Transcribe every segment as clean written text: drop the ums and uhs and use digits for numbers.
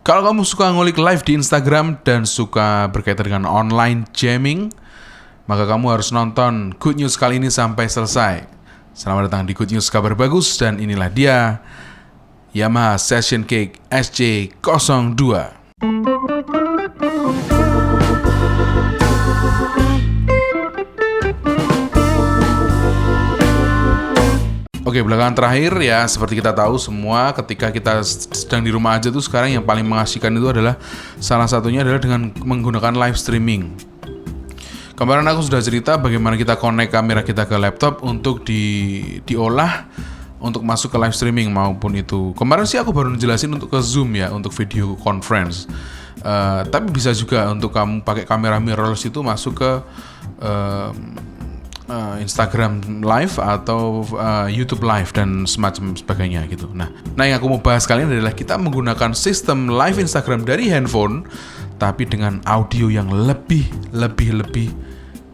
Kalau kamu suka ngulik live di Instagram dan suka berkaitan dengan online jamming, maka kamu harus nonton Good News kali ini sampai selesai. Selamat datang di Good News kabar bagus, dan inilah dia Yamaha Session Cake SC02. Oke, belakangan terakhir ya, seperti kita tahu semua, ketika kita sedang di rumah aja tuh sekarang yang paling mengasihkan itu adalah, salah satunya adalah dengan menggunakan live streaming. Kemarin aku sudah cerita bagaimana kita connect kamera kita ke laptop untuk diolah untuk masuk ke live streaming maupun itu. Kemarin sih aku baru jelasin untuk ke Zoom ya, untuk video conference. Tapi bisa juga untuk kamu pakai kamera mirrorless itu masuk ke Instagram Live atau YouTube Live dan semacam sebagainya gitu. Nah yang aku mau bahas kali ini adalah kita menggunakan sistem live Instagram dari handphone, tapi dengan audio yang lebih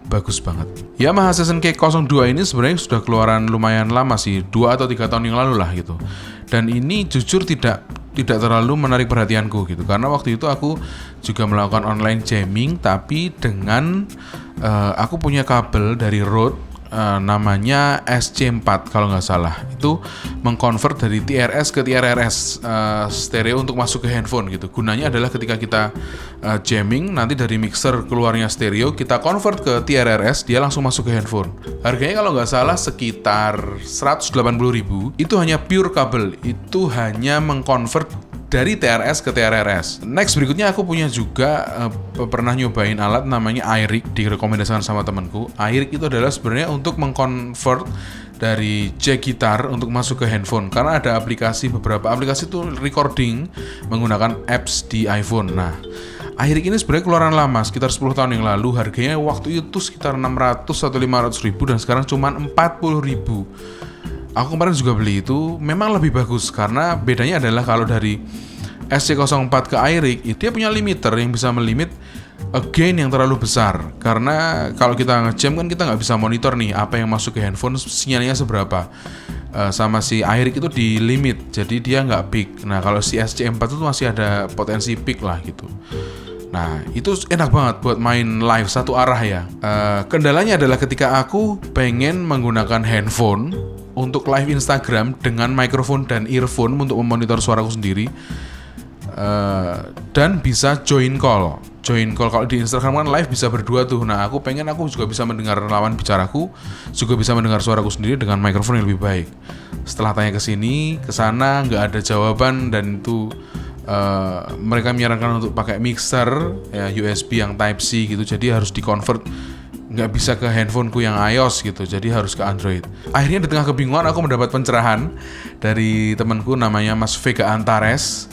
bagus banget. Yamaha Session Cake 02 ini sebenarnya sudah keluaran lumayan lama sih, 2 atau 3 tahun yang lalu lah gitu. Dan ini jujur tidak terlalu menarik perhatianku gitu, karena waktu itu aku juga melakukan online jamming, tapi dengan aku punya kabel dari Rode namanya SC4 kalau nggak salah, itu mengkonvert dari TRS ke TRRS stereo untuk masuk ke handphone gitu. Gunanya adalah ketika kita jamming, nanti dari mixer keluarnya stereo, kita convert ke TRRS, dia langsung masuk ke handphone. Harganya kalau nggak salah sekitar 180.000. Itu hanya pure kabel, itu hanya mengkonvert dari TRS ke TRRS. Next, berikutnya aku punya juga pernah nyobain alat namanya iRig, direkomendasikan sama temanku. iRig itu adalah sebenarnya untuk mengkonvert dari jack gitar untuk masuk ke handphone, karena ada beberapa aplikasi itu recording menggunakan apps di iPhone. Nah, iRig ini sebenarnya keluaran lama, sekitar 10 tahun yang lalu. Harganya waktu itu sekitar 600 atau 500 ribu, dan sekarang cuma 40 ribu. Aku kemarin juga beli itu, memang lebih bagus karena bedanya adalah kalau dari SC04 ke iRig, dia punya limiter yang bisa melimit gain yang terlalu besar. Karena kalau kita ngejam kan kita nggak bisa monitor nih apa yang masuk ke handphone sinyalnya seberapa. Sama si iRig itu di limit, jadi dia nggak peak. Nah kalau si SC4 itu masih ada potensi peak lah gitu. Nah itu enak banget buat main live satu arah ya. Kendalanya adalah ketika aku pengen menggunakan handphone untuk live Instagram dengan mikrofon dan earphone untuk memonitor suaraku sendiri, dan bisa join call kalau di Instagram kan live bisa berdua tuh. Nah aku juga bisa mendengar lawan bicaraku, juga bisa mendengar suaraku sendiri dengan mikrofon yang lebih baik. Setelah tanya ke sini ke sana nggak ada jawaban, dan itu mereka menyarankan untuk pakai mixer ya, USB yang Type C gitu, jadi harus di-convert, nggak bisa ke handphoneku yang iOS gitu, jadi harus ke Android. Akhirnya di tengah kebingungan aku mendapat pencerahan dari temanku namanya Mas Vega Antares,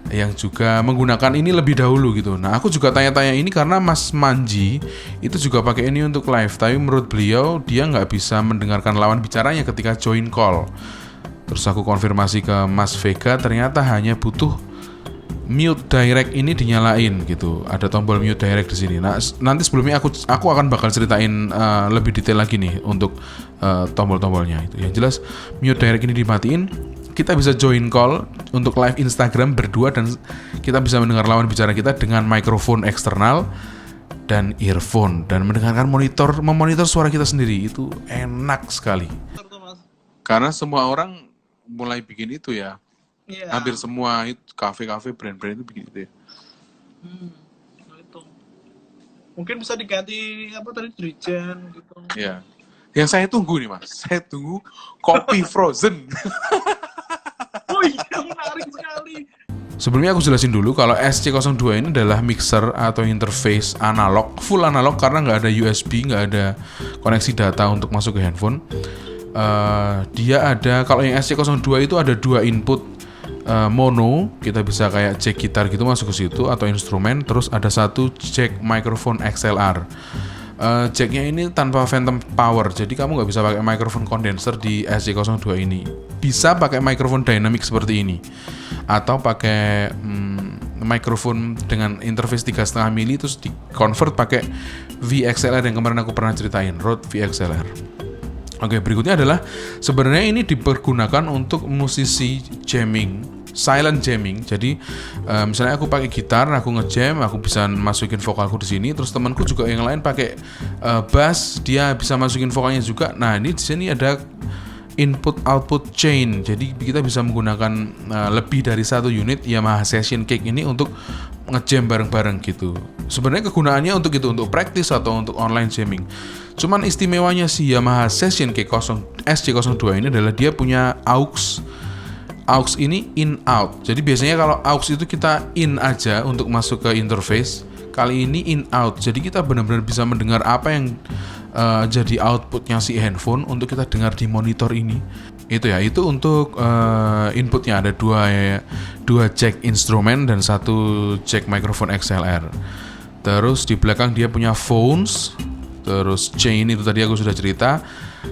yang juga menggunakan ini lebih dahulu gitu. Nah aku juga tanya-tanya ini karena Mas Manji itu juga pakai ini untuk live, tapi menurut beliau dia nggak bisa mendengarkan lawan bicaranya ketika join call. Terus aku konfirmasi ke Mas Vega, ternyata hanya butuh mute direct ini dinyalain gitu. Ada tombol mute direct di sini. Nah, nanti sebelumnya aku akan bakal ceritain lebih detail lagi nih untuk tombol-tombolnya itu. Yang jelas mute direct ini dimatiin, kita bisa join call untuk live Instagram berdua, dan kita bisa mendengar lawan bicara kita dengan mikrofon eksternal dan earphone, dan mendengarkan memonitor suara kita sendiri. Itu enak sekali. Karena semua orang mulai bikin itu ya. Yeah. Hampir semua itu kafe-kafe brand-brand itu begitu ya. Itu. Mungkin bisa diganti Drijen gitu. Iya. Yang saya tunggu nih Mas, saya tunggu kopi frozen. Oh iya, menarik sekali. Sebelumnya aku jelasin dulu kalau SC02 ini adalah mixer atau interface analog, full analog, karena nggak ada USB, nggak ada koneksi data untuk masuk ke handphone. Dia ada, kalau yang SC02 itu ada 2 input mono, kita bisa kayak jack gitar gitu masuk ke situ atau instrumen. Terus ada 1 jack microphone XLR. Jacknya ini tanpa phantom power, jadi kamu nggak bisa pakai mikrofon kondenser di SC02 ini. Bisa pakai mikrofon dynamic seperti ini, atau pakai mikrofon dengan interface 3,5 mili terus di convert pakai VXLR yang kemarin aku pernah ceritain, Rode VXLR. Oke, berikutnya adalah sebenarnya ini dipergunakan untuk musisi jamming silent jamming. Jadi misalnya aku pakai gitar, aku ngejam, aku bisa masukin vokalku di sini. Terus temanku juga yang lain pakai bass, dia bisa masukin vokalnya juga. Nah ini di sini ada input output chain. Jadi kita bisa menggunakan lebih dari satu unit Yamaha Session Cake ini untuk ngejam bareng-bareng gitu. Sebenarnya kegunaannya untuk itu, untuk practice atau untuk online jamming. Cuman istimewanya si Yamaha Session Cake SC02 ini adalah dia punya aux. Aux ini in out. Jadi biasanya kalau aux itu kita in aja untuk masuk ke interface. Kali ini in out. Jadi kita benar-benar bisa mendengar apa yang jadi outputnya si handphone untuk kita dengar di monitor ini. Itu ya, itu untuk inputnya ada dua jack instrumen dan satu jack microphone XLR. Terus di belakang dia punya phones. Terus chain itu tadi aku sudah cerita.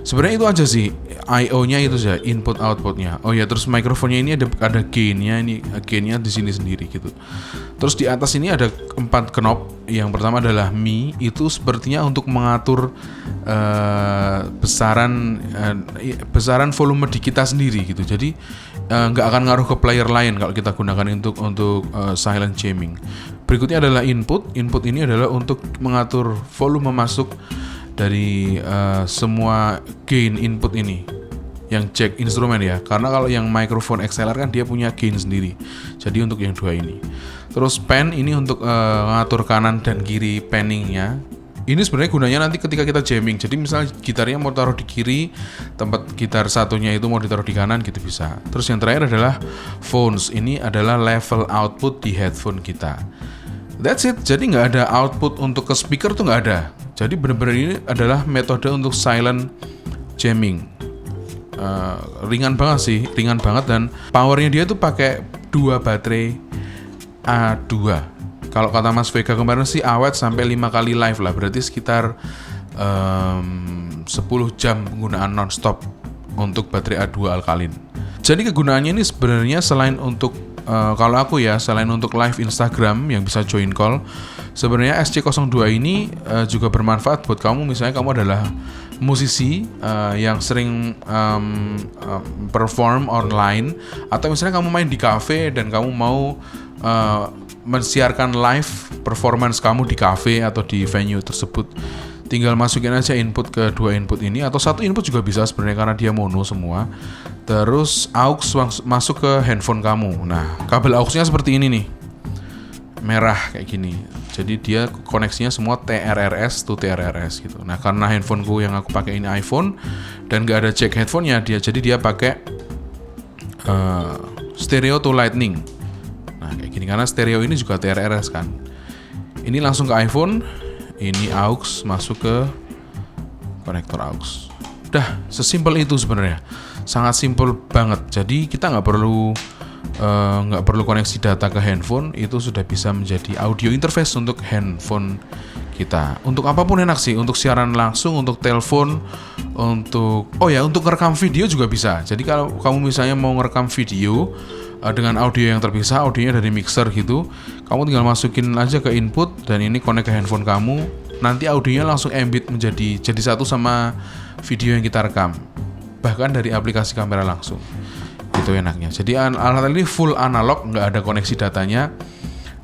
Sebenarnya itu aja sih I/O-nya itu saja, input outputnya. Oh ya, terus mikrofonnya ini ada gain-nya, ini gain-nya di sini sendiri gitu. Terus di atas ini ada 4 knob. Yang pertama adalah Mi, itu sepertinya untuk mengatur besaran volume di kita sendiri gitu. Jadi nggak akan ngaruh ke player lain kalau kita gunakan untuk silent jamming. Berikutnya adalah input. Input ini adalah untuk mengatur volume masuk dari semua gain input ini, yang jack instrumen ya. Karena kalau yang microphone XLR kan dia punya gain sendiri. Jadi untuk yang dua ini. Terus pan ini untuk mengatur kanan dan kiri panningnya. Ini sebenarnya gunanya nanti ketika kita jamming. Jadi misalnya gitarnya mau taruh di kiri, tempat gitar satunya itu mau ditaruh di kanan gitu bisa. Terus yang terakhir adalah phones. Ini adalah level output di headphone kita. That's it. Jadi nggak ada output untuk ke speaker tuh nggak ada. Jadi benar-benar ini adalah metode untuk silent jamming. Ringan banget sih, ringan banget, dan powernya dia tuh pakai 2 baterai A2. Kalau kata Mas Vega kemarin sih awet sampai 5 kali live lah, berarti sekitar 10 jam penggunaan non-stop untuk baterai A2 alkalin. Jadi kegunaannya ini sebenarnya selain untuk kalau aku ya, selain untuk live Instagram yang bisa join call, sebenarnya SC02 ini juga bermanfaat buat kamu. Misalnya kamu adalah musisi yang sering perform online, atau misalnya kamu main di cafe dan kamu mau mensiarkan live performance kamu di cafe atau di venue tersebut. Tinggal masukin aja input ke 2 input ini, atau 1 input juga bisa sebenarnya karena dia mono semua. Terus aux masuk ke handphone kamu. Nah, kabel aux-nya seperti ini nih, merah kayak gini. Jadi dia koneksinya semua TRRS to TRRS gitu. Nah, karena handphoneku yang aku pakai ini iPhone dan gak ada jack headphone-nya jadi dia pakai stereo to lightning. Nah, kayak gini karena stereo ini juga TRRS kan. Ini langsung ke iPhone. Ini aux masuk ke konektor aux. Udah, sesimpel itu sebenarnya. Sangat simpel banget. Jadi kita nggak perlu koneksi data ke handphone, itu sudah bisa menjadi audio interface untuk handphone kita. Untuk apapun enak sih, untuk siaran langsung, untuk telepon, untuk ngerekam video juga bisa. Jadi kalau kamu misalnya mau ngerekam video dengan audio yang terpisah, audionya dari mixer gitu, kamu tinggal masukin aja ke input dan ini connect ke handphone kamu. Nanti audionya langsung embed jadi satu sama video yang kita rekam, bahkan dari aplikasi kamera langsung. Itu enaknya. Jadi alat ini full analog, nggak ada koneksi datanya.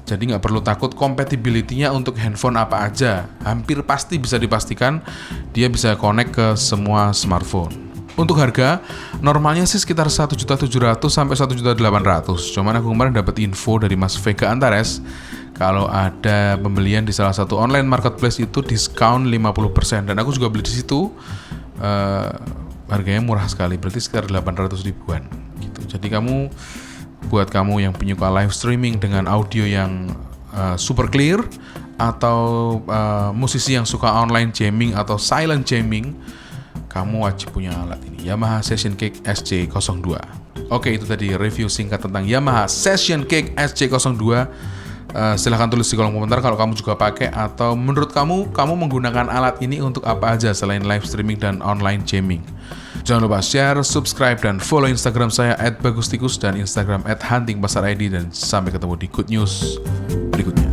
Jadi nggak perlu takut compatibility-nya untuk handphone apa aja. Hampir pasti bisa dipastikan dia bisa connect ke semua smartphone. Untuk harga, normalnya sih sekitar 1.700.000 sampai 1.800.000. Cuman aku kemarin dapat info dari Mas Vega Antares, kalau ada pembelian di salah satu online marketplace itu diskon 50%. Dan aku juga beli di situ. Harganya murah sekali, berarti sekitar 800 ribuan gitu. Jadi buat kamu yang penyuka live streaming dengan audio yang super clear, atau musisi yang suka online jamming atau silent jamming, kamu wajib punya alat ini, Yamaha Session Cake SC02. Oke, itu tadi review singkat tentang Yamaha Session Cake SC02. Silahkan tulis di kolom komentar kalau kamu juga pakai, atau menurut kamu menggunakan alat ini untuk apa aja selain live streaming dan online jamming. Jangan lupa share, subscribe, dan follow Instagram saya @bagustikus dan Instagram @huntingpasarid, dan sampai ketemu di Good News berikutnya.